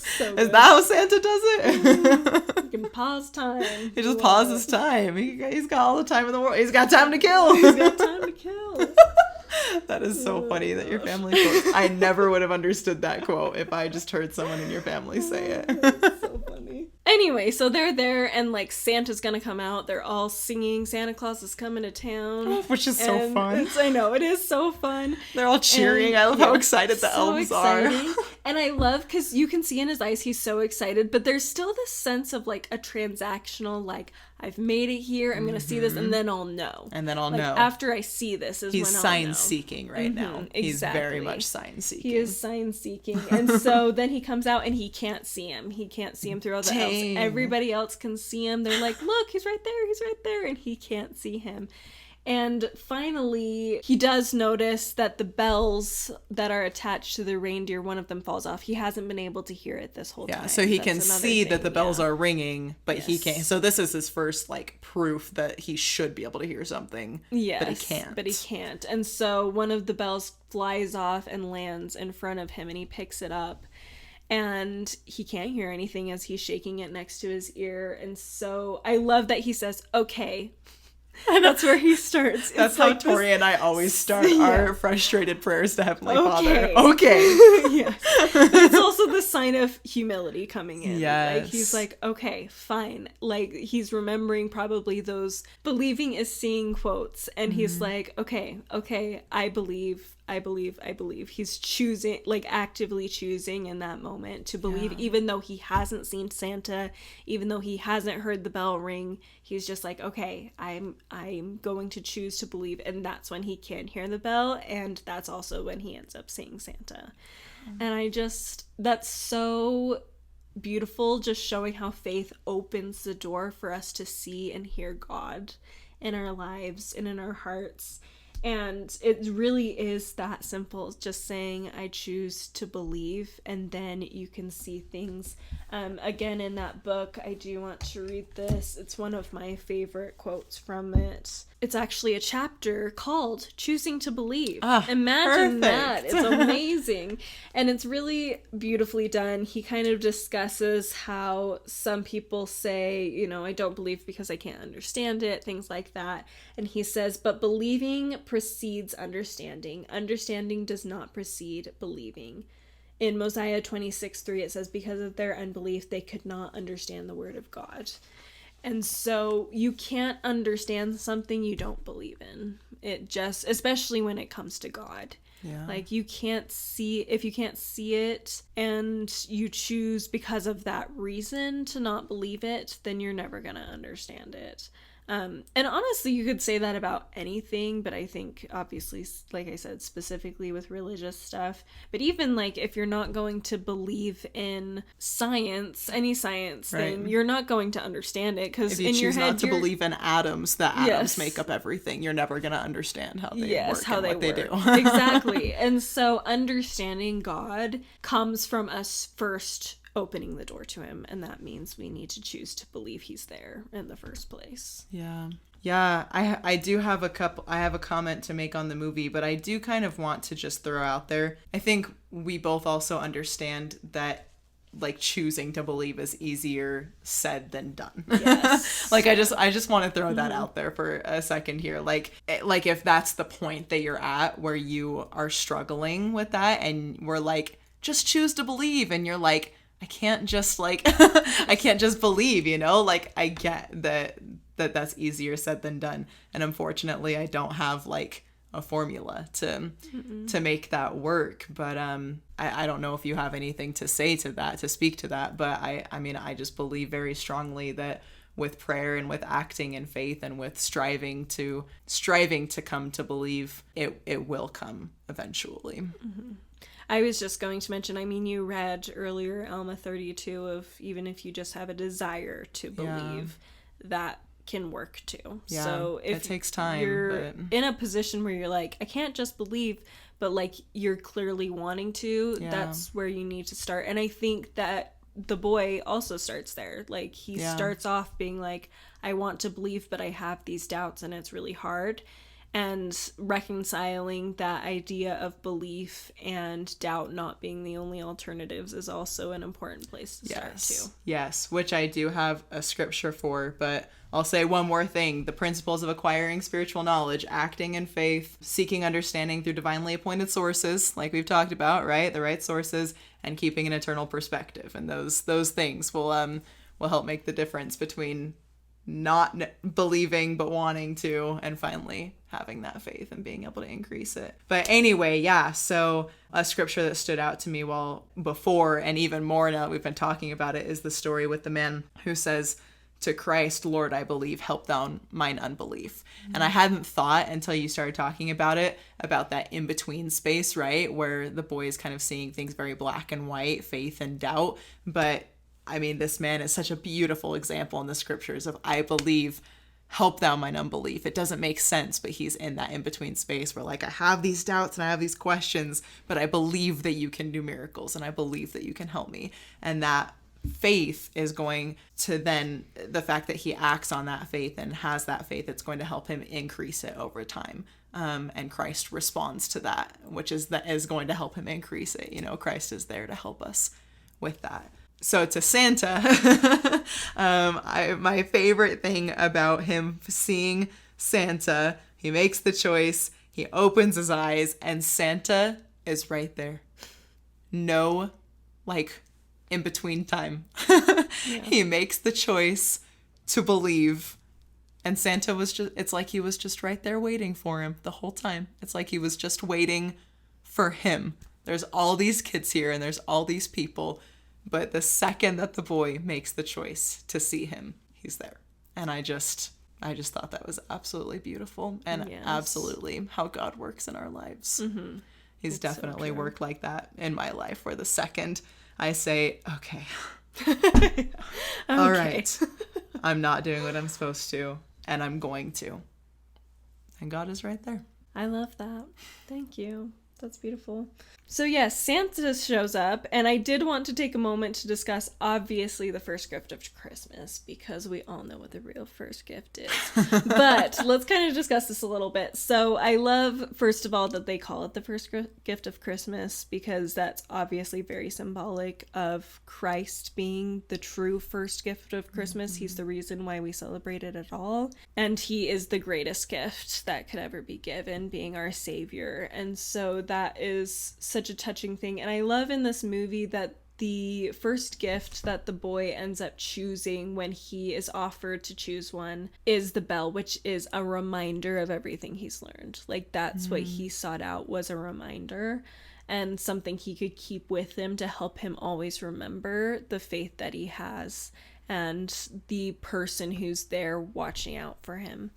So Is that how Santa does it? You can pause time. He just pauses time. He's got all the time in the world. He's got time to kill. He's got time to kill. That is so funny that your family quotes. I never would have understood that quote if I just heard someone in your family say it. That's so funny. Anyway, so they're there and like Santa's gonna come out. They're all singing Santa Claus is coming to town. Which is so fun. I know, it is so fun. They're all cheering. And, I love how excited the elves are. And I love, because you can see in his eyes he's so excited, but there's still this sense of like a transactional, like, I've made it here, I'm gonna see this, and then I'll know. And then I'll like, know. After I see this is He's when I'll sign know. seeking right now. He's very much sign seeking. He is sign seeking. And so then he comes out and he can't see him. He can't see him through all the elves. Dang. Everybody else can see him. They're like, look, he's right there, and he can't see him. And finally, he does notice that the bells that are attached to the reindeer, one of them falls off. He hasn't been able to hear it this whole time. Yeah, so he That's can another see thing, that the bells yeah. are ringing, but he Yes. can't. So this is his first, like, proof that he should be able to hear something. Yes, but he can't. But he can't. And so one of the bells flies off and lands in front of him, and he picks it up. And he can't hear anything as he's shaking it next to his ear. And so I love that he says, okay. And that's where he starts. That's It's how like Tori this- and I always start Yeah. our frustrated prayers to Heavenly Okay. Father. Okay. Yes. But it's also the sign of humility coming in. Yes. Like, he's like, okay, fine. Like, he's remembering probably those believing is seeing quotes. And he's like, okay, I believe. He's choosing, like, actively choosing in that moment to believe, even though he hasn't seen Santa, even though he hasn't heard the bell ring. He's just like, okay, I'm going to choose to believe. And that's when he can hear the bell. And that's also when he ends up seeing Santa. And that's so beautiful, just showing how faith opens the door for us to see and hear God in our lives and in our hearts. And it really is that simple, just saying, I choose to believe, and then you can see things. Again, in that book, I do want to read this. It's one of my favorite quotes from it. It's actually a chapter called Choosing to Believe. Imagine that. perfect. It's amazing. And it's really beautifully done. He kind of discusses how some people say, you know, I don't believe because I can't understand it, things like that. And he says, but believing precedes understanding. Understanding does not precede believing. In Mosiah 26:3, it says, because of their unbelief, they could not understand the word of God. And so you can't understand something you don't believe in. It just, especially when it comes to God. Yeah. Like, you can't see, if you can't see it and you choose because of that reason to not believe it, then you're never going to understand it. And honestly, you could say that about anything, but I think obviously, like I said, specifically with religious stuff, but even like if you're not going to believe in science, any science thing, you're not going to understand it, because if you in choose your head, not to believe in atoms, that atoms Yes. make up everything, you're never going to understand how they work how and they what they work. do. Exactly. And so understanding God comes from us first opening the door to him, and that means we need to choose to believe he's there in the first place. Yeah, I do have I have a comment to make on the movie, but I do kind of want to just throw out there, I think we both also understand that, like, choosing to believe is easier said than done. Yes. Like, I just want to throw that out there for a second here. Like if that's the point that you're at where you are struggling with that and we're like, just choose to believe, and you're like, I can't just I can't just believe, you know? Like, I get that's easier said than done. And unfortunately, I don't have like a formula to make that work. But I don't know if you have anything to say to that, to speak to that. But I mean, I just believe very strongly that with prayer and with acting in faith and with striving to come to believe, it will come eventually. I was just going to mention, I mean, you read earlier Alma 32 of even if you just have a desire to believe, that can work too. Yeah, so if it takes time, you're but in a position where you're like, I can't just believe, but like you're clearly wanting to, that's where you need to start. And I think that the boy also starts there. Like he starts off being like, I want to believe, but I have these doubts and it's really hard. And reconciling that idea of belief and doubt not being the only alternatives is also an important place to start too. Yes, which I do have a scripture for, but I'll say one more thing. The principles of acquiring spiritual knowledge, acting in faith, seeking understanding through divinely appointed sources, like we've talked about, right? The right sources, and keeping an eternal perspective. And those things will help make the difference between not believing but wanting to, and finally having that faith and being able to increase it. But anyway, so a scripture that stood out to me before and even more now that we've been talking about it is the story with the man who says to Christ, Lord, I believe, help thou mine unbelief. Mm-hmm. And I hadn't thought until you started talking about it, about that in-between space, right? Where the boy is kind of seeing things very black and white, faith and doubt. But I mean, this man is such a beautiful example in the scriptures of, I believe, help thou mine unbelief. It doesn't make sense, but he's in that in-between space where like, I have these doubts and I have these questions, but I believe that you can do miracles and I believe that you can help me. And that faith is going to then, the fact that he acts on that faith and has that faith, it's going to help him increase it over time. And Christ responds to that, which is going to help him increase it. You know, Christ is there to help us with that. So to Santa, my favorite thing about him seeing Santa, he makes the choice, he opens his eyes, and Santa is right there. No, like, in between time. He makes the choice to believe, and Santa it's like he was just right there waiting for him the whole time. It's like he was just waiting for him. There's all these kids here, and there's all these people, but the second that the boy makes the choice to see him, he's there. And I just thought that was absolutely beautiful, and absolutely how God works in our lives. Mm-hmm. He's definitely worked like that in my life, where the second I say, okay. All right, I'm not doing what I'm supposed to, and I'm going to. And God is right there. I love that. Thank you. That's beautiful. So yes, Santa shows up, and I did want to take a moment to discuss, obviously, the first gift of Christmas, because we all know what the real first gift is. But let's kind of discuss this a little bit. So I love, first of all, that they call it the first gift of Christmas, because that's obviously very symbolic of Christ being the true first gift of Christmas. Mm-hmm. He's the reason why we celebrate it at all. And he is the greatest gift that could ever be given, being our Savior. And so that is such a touching thing. And I love in this movie that the first gift that the boy ends up choosing when he is offered to choose one is the bell, which is a reminder of everything he's learned. Like, that's what he sought out, was a reminder and something he could keep with him to help him always remember the faith that he has and the person who's there watching out for him.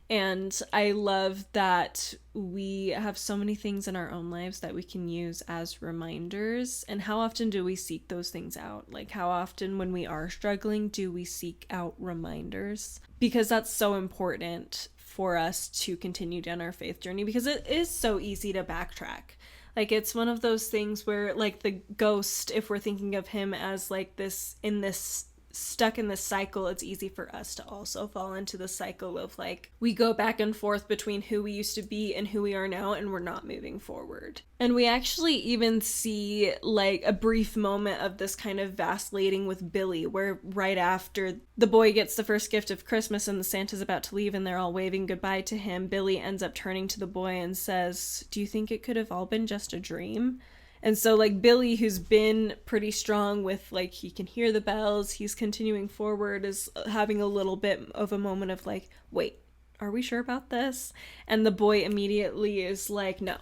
And I love that we have so many things in our own lives that we can use as reminders. And how often do we seek those things out? Like, how often when we are struggling do we seek out reminders? Because that's so important for us to continue down our faith journey, because it is so easy to backtrack. Like, it's one of those things where, like, the ghost, if we're thinking of him as like this, stuck in this cycle, it's easy for us to also fall into the cycle of, like, we go back and forth between who we used to be and who we are now, and we're not moving forward. And we actually even see, like, a brief moment of this kind of vacillating with Billy, where right after the boy gets the first gift of Christmas and the Santa's about to leave and they're all waving goodbye to him, Billy ends up turning to the boy and says, "Do you think it could have all been just a dream?" And so, like, Billy, who's been pretty strong with, like, he can hear the bells, he's continuing forward, is having a little bit of a moment of, like, wait, are we sure about this? And the boy immediately is like, no,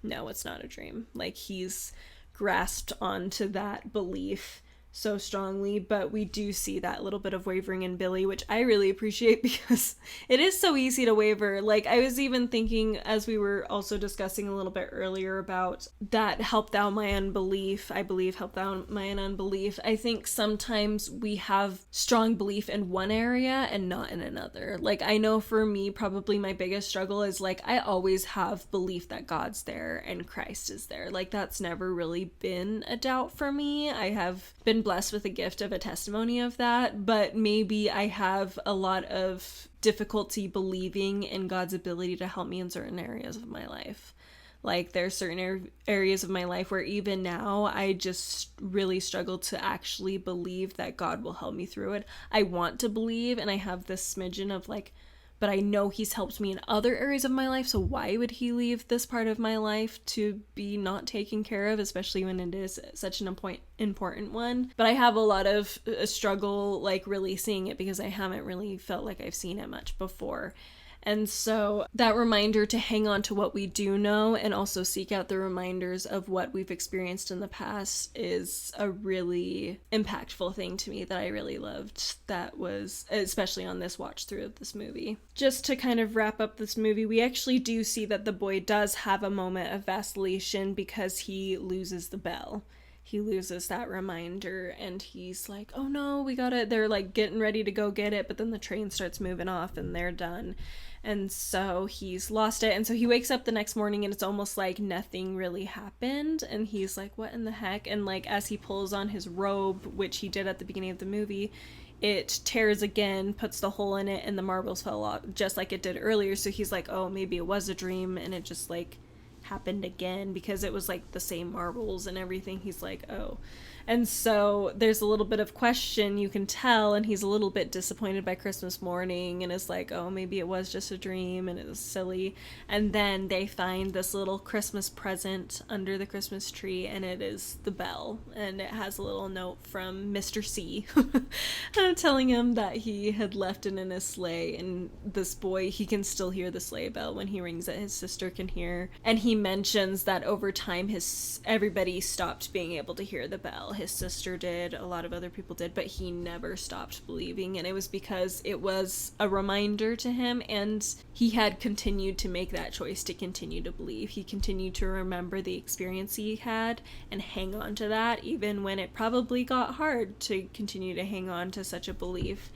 it's not a dream. Like, he's grasped onto that belief so strongly, but we do see that little bit of wavering in Billy, which I really appreciate because it is so easy to waver. Like, I was even thinking, as we were also discussing a little bit earlier about that help thou my unbelief, I believe help thou mine unbelief. I think sometimes we have strong belief in one area and not in another. Like, I know for me, probably my biggest struggle is like, I always have belief that God's there and Christ is there. Like, that's never really been a doubt for me. I have been blessed with the gift of a testimony of that, but maybe I have a lot of difficulty believing in God's ability to help me in certain areas of my life. Like, there's certain areas of my life where even now I just really struggle to actually believe that God will help me through it. I want to believe, and I have this smidgen of like, but I know he's helped me in other areas of my life, so why would he leave this part of my life to be not taken care of, especially when it is such an important one? But I have a lot of struggle, like, really seeing it because I haven't really felt like I've seen it much before. And so that reminder to hang on to what we do know and also seek out the reminders of what we've experienced in the past is a really impactful thing to me that I really loved. That was, especially on this watch through of this movie. Just to kind of wrap up this movie, we actually do see that the boy does have a moment of vacillation because he loses the bell. He loses that reminder and he's like, oh no, they're like getting ready to go get it, but then the train starts moving off and they're done. And so he's lost it. And so he wakes up the next morning and it's almost like nothing really happened. And he's like, what in the heck? And like, as he pulls on his robe, which he did at the beginning of the movie, it tears again, puts the hole in it, and the marbles fell off just like it did earlier. So he's like, oh, maybe it was a dream and it just like happened again because it was like the same marbles and everything. He's like, oh. And so there's a little bit of question, you can tell, and he's a little bit disappointed by Christmas morning and is like, oh, maybe it was just a dream and it was silly. And then they find this little Christmas present under the Christmas tree, and it is the bell, and it has a little note from Mr. C telling him that he had left it in his sleigh, and this boy, he can still hear the sleigh bell when he rings it. His sister can hear, and he mentions that over time everybody stopped being able to hear the bell. His sister did, a lot of other people did, but he never stopped believing, and it was because it was a reminder to him, and he had continued to make that choice to continue to believe. He continued to remember the experience he had and hang on to that, even when it probably got hard to continue to hang on to such a belief.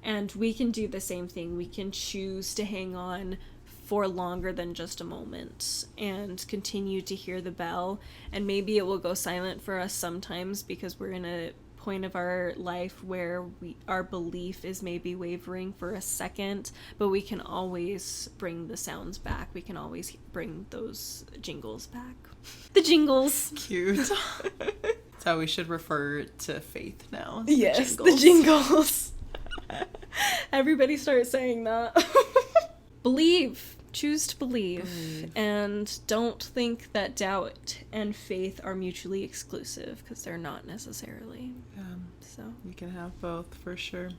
And we can do the same thing. We can choose to hang on for longer than just a moment and continue to hear the bell. And maybe it will go silent for us sometimes because we're in a point of our life where our belief is maybe wavering for a second, but we can always bring the sounds back. We can always bring those jingles back. The jingles. Cute. That's how we should refer to faith now. Yes, the jingles. Everybody start saying that. Believe. Choose to believe. And don't think that doubt and faith are mutually exclusive, because they're not necessarily. So you can have both for sure.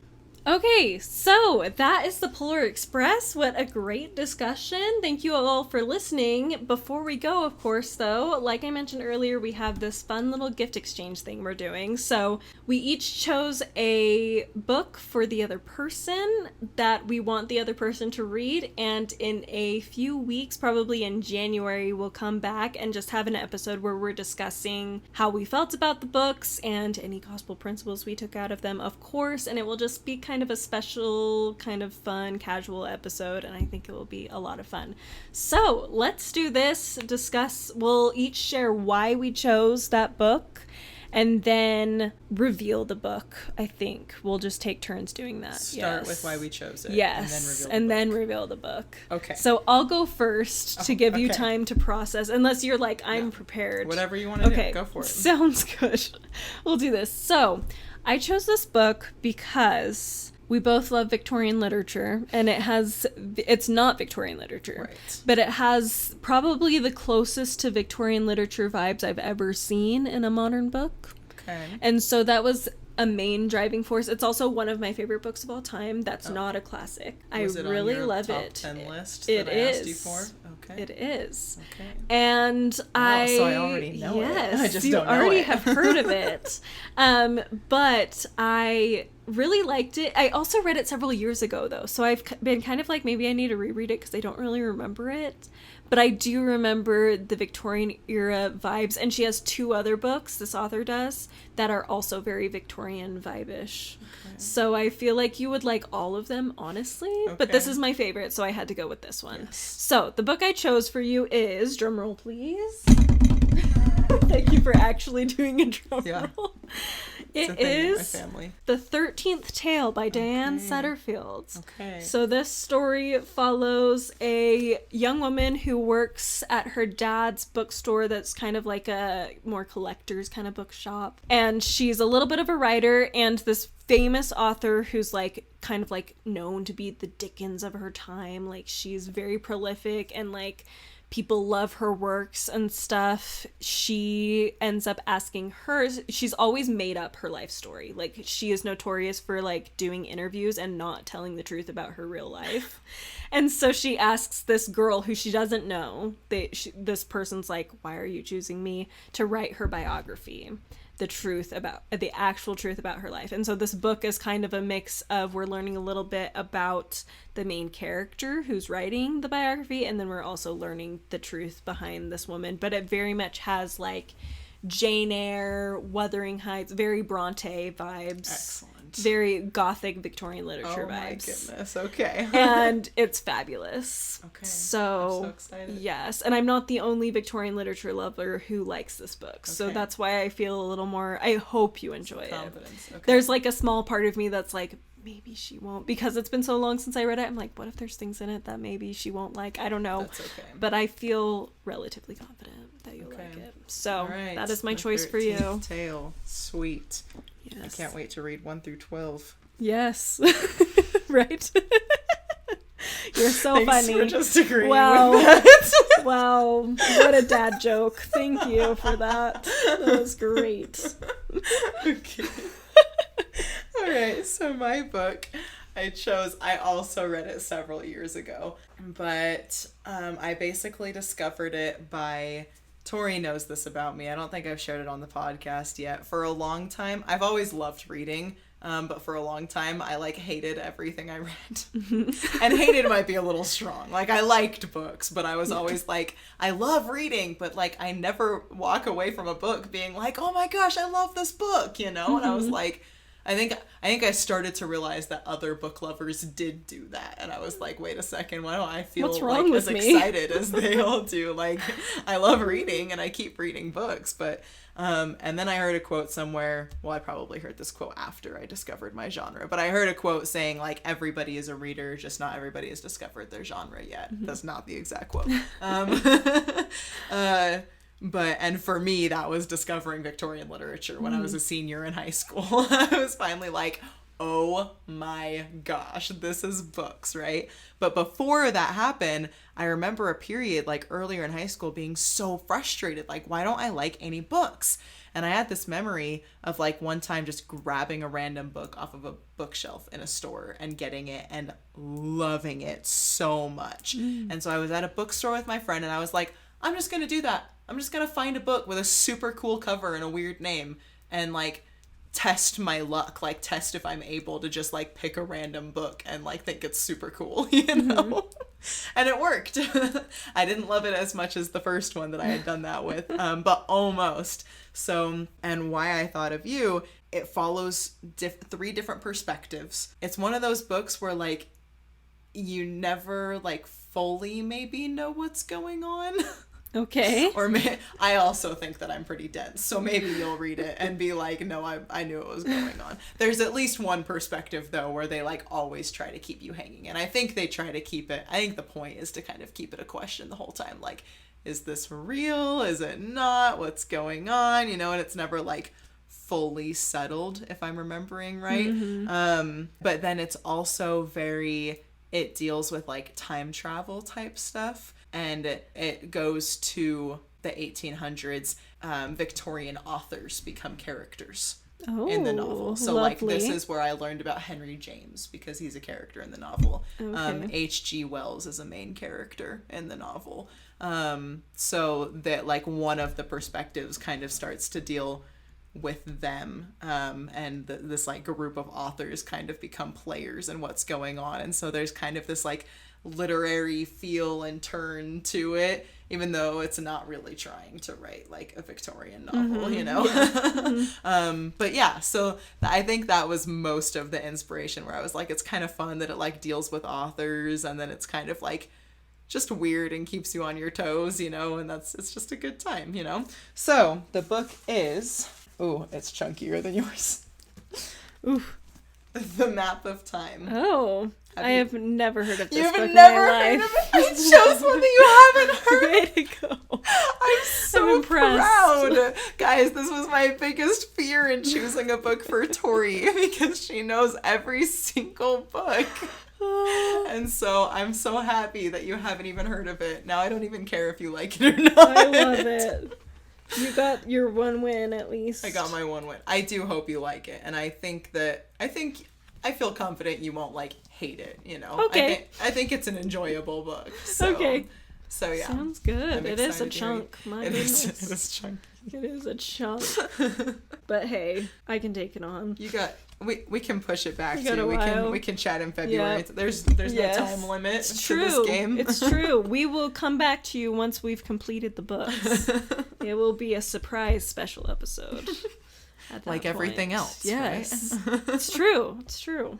Okay, so that is the Polar Express. What a great discussion. Thank you all for listening. Before we go, of course, though, like I mentioned earlier, we have this fun little gift exchange thing we're doing. So we each chose a book for the other person that we want the other person to read. And in a few weeks, probably in January, we'll come back and just have an episode where we're discussing how we felt about the books and any gospel principles we took out of them, of course. And it will just be kind of a special, kind of fun, casual episode, and I think it will be a lot of fun. So let's do this. We'll each share why we chose that book, and then reveal the book. I think we'll just take turns doing that. Start with why we chose it. Yes, and then reveal the book. Okay. So I'll go first to give you time to process, unless you're like, I'm prepared. Whatever you want to do, go for it. Sounds good. We'll do this. So I chose this book because we both love Victorian literature, and it's not Victorian literature, right, but it has probably the closest to Victorian literature vibes I've ever seen in a modern book. Okay. And so that was a main driving force. It's also one of my favorite books of all time. That's not a classic. I really love it. top 10 list it that I is. asked you for? Oh Okay. It is. Okay. And So I already know it. I just don't know it. You already have heard of it. But I really liked it. I also read it several years ago, though. So I've been kind of like, maybe I need to reread it because I don't really remember it. But I do remember the Victorian era vibes. And she has 2 other books, this author does, that are also very Victorian vibe-ish. Okay. So I feel like you would like all of them, honestly. Okay. But this is my favorite, so I had to go with this one. Yes. So the book I chose for you is, drumroll please. Thank you for actually doing a drum roll. It is The 13th Tale by Diane Setterfield. Okay. So this story follows a young woman who works at her dad's bookstore that's kind of like a more collector's kind of bookshop. And she's a little bit of a writer, and this famous author who's like kind of like known to be the Dickens of her time. Like, she's very prolific and like people love her works and stuff. She ends up asking her, she's always made up her life story. Like, she is notorious for like doing interviews and not telling the truth about her real life. And so she asks this girl who she doesn't know, this person's like, why are you choosing me to write her biography? The actual truth about her life. And so this book is kind of a mix of, we're learning a little bit about the main character who's writing the biography, and then we're also learning the truth behind this woman. But it very much has like Jane Eyre, Wuthering Heights, very Bronte vibes. Excellent. Very gothic Victorian literature vibes. Oh my goodness, okay. And it's fabulous. Okay, so, I'm so excited. Yes, and I'm not the only Victorian literature lover who likes this book. Okay. So that's why I feel a little more, I hope you enjoy it. Okay. There's like a small part of me that's like, maybe she won't, because it's been so long since I read it. I'm like, what if there's things in it that maybe she won't like? I don't know. That's okay. But I feel relatively confident that you'll like it. So that is my choice for you. Tale. Sweet. Yes. I can't wait to read 1 through 12. Yes. Right? You're so Thanks funny. for just agreeing with that. Wow. What a dad joke. Thank you for that. That was great. Okay. All right. So my book I also read it several years ago, but I basically discovered it by... Tori knows this about me. I don't think I've shared it on the podcast yet. For a long time, I've always loved reading, but for a long time, I like hated everything I read. And hated might be a little strong. Like, I liked books, but I was always like, I love reading, but like, I never walk away from a book being like, oh my gosh, I love this book, you know? And I was like, I think I started to realize that other book lovers did do that, and I was like, wait a second, why don't I feel like as excited as they all do? Like, I love reading and I keep reading books, but and then I heard a quote somewhere. Well, I probably heard this quote after I discovered my genre, but I heard a quote saying like, everybody is a reader, just not everybody has discovered their genre yet. Mm-hmm. That's not the exact quote. And for me, that was discovering Victorian literature when I was a senior in high school. I was finally like, oh my gosh, this is books, right? But before that happened, I remember a period like earlier in high school being so frustrated. Like, why don't I like any books? And I had this memory of like one time just grabbing a random book off of a bookshelf in a store and getting it and loving it so much. And so I was at a bookstore with my friend and I was like, I'm just going to do that. I'm just going to find a book with a super cool cover and a weird name and like test my luck, like test if I'm able to just like pick a random book and like think it's super cool, you know? Mm-hmm. And it worked. I didn't love it as much as the first one that I had done that with, but almost. So, and why I thought of you, it follows 3 different perspectives. It's one of those books where like you never like fully maybe know what's going on. Okay. Or I also think that I'm pretty dense, so maybe you'll read it and be like, no, I knew what was going on. There's at least one perspective, though, where they like always try to keep you hanging. And I think they try to keep it, I think the point is to kind of keep it a question the whole time. Like, is this real? Is it not? What's going on? You know, and it's never like fully settled, if I'm remembering right. Mm-hmm. But then it's also it deals with like time travel type stuff. And it goes to the 1800s. Victorian authors become characters in the novel. So like this lovely. is where I learned about Henry James, because he's a character in the novel. Okay. H.G. Wells is a main character in the novel. So that like one of the perspectives kind of starts to deal with them, and this like group of authors kind of become players in what's going on, and so there's kind of this like literary feel and turn to it, even though it's not really trying to write like a Victorian novel, you know. But yeah, so I think that was most of the inspiration, where I was like, it's kind of fun that it like deals with authors, and then it's kind of like just weird and keeps you on your toes, you know, and it's just a good time, you know. So the book is, ooh, it's chunkier than yours. Ooh. The Map of Time. Oh. I have never heard of this You've book in never my heard life. of it? I chose one that you haven't heard. Way to go. I'm so proud. Guys, this was my biggest fear in choosing a book for Tori, because she knows every single book. And so I'm so happy that you haven't even heard of it. Now I don't even care if you like it or not. I love it. You got your one win at least. I got my one win. I do hope you like it. And I feel confident you won't like hate it, you know. Okay. I think it's an enjoyable book. So, okay. So yeah. Sounds good. It is a excited to chunk. read. My It goodness. is chunky. It is a chunk. But hey, I can take it on. You got we can push it back You got too. a while. We can chat in February. Yep. There's Yes. no time limit It's to true. this game. It's true. We will come back to you once we've completed the books. It will be a surprise special episode. At that Like everything point. else. Yes. Right? It's true. It's true.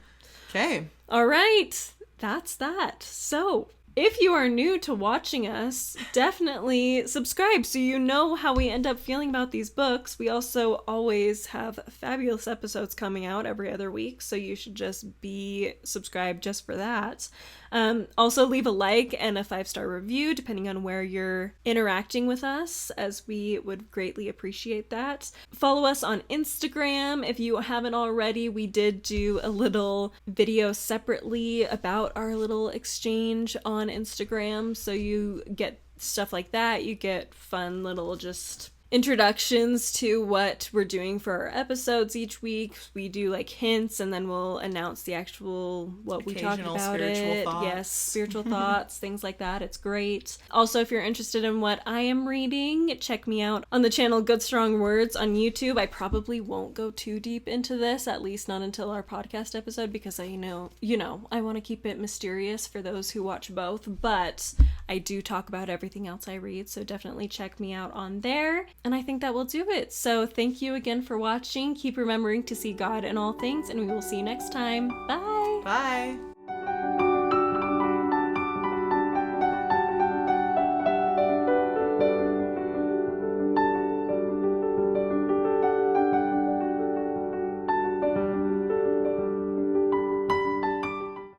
Okay. All right. That's that. So, if you are new to watching us, definitely subscribe so you know how we end up feeling about these books. We also always have fabulous episodes coming out every other week, so you should just be subscribed just for that. Also, leave a like and a 5-star review, depending on where you're interacting with us, as we would greatly appreciate that. Follow us on Instagram. If you haven't already, we did do a little video separately about our little exchange on Instagram, so you get stuff like that. You get fun little just introductions to what we're doing for our episodes each week. We do like hints, and then we'll announce the actual what we talked Occasional about. spiritual thoughts. Yes, spiritual thoughts, things like that. It's great. Also, if you're interested in what I am reading, check me out on the channel Good Strong Words on YouTube. I probably won't go too deep into this, at least not until our podcast episode, because I know, I want to keep it mysterious for those who watch both, but I do talk about everything else I read, so definitely check me out on there. And I think that will do it. So thank you again for watching. Keep remembering to see God in all things, and we will see you next time. Bye! Bye.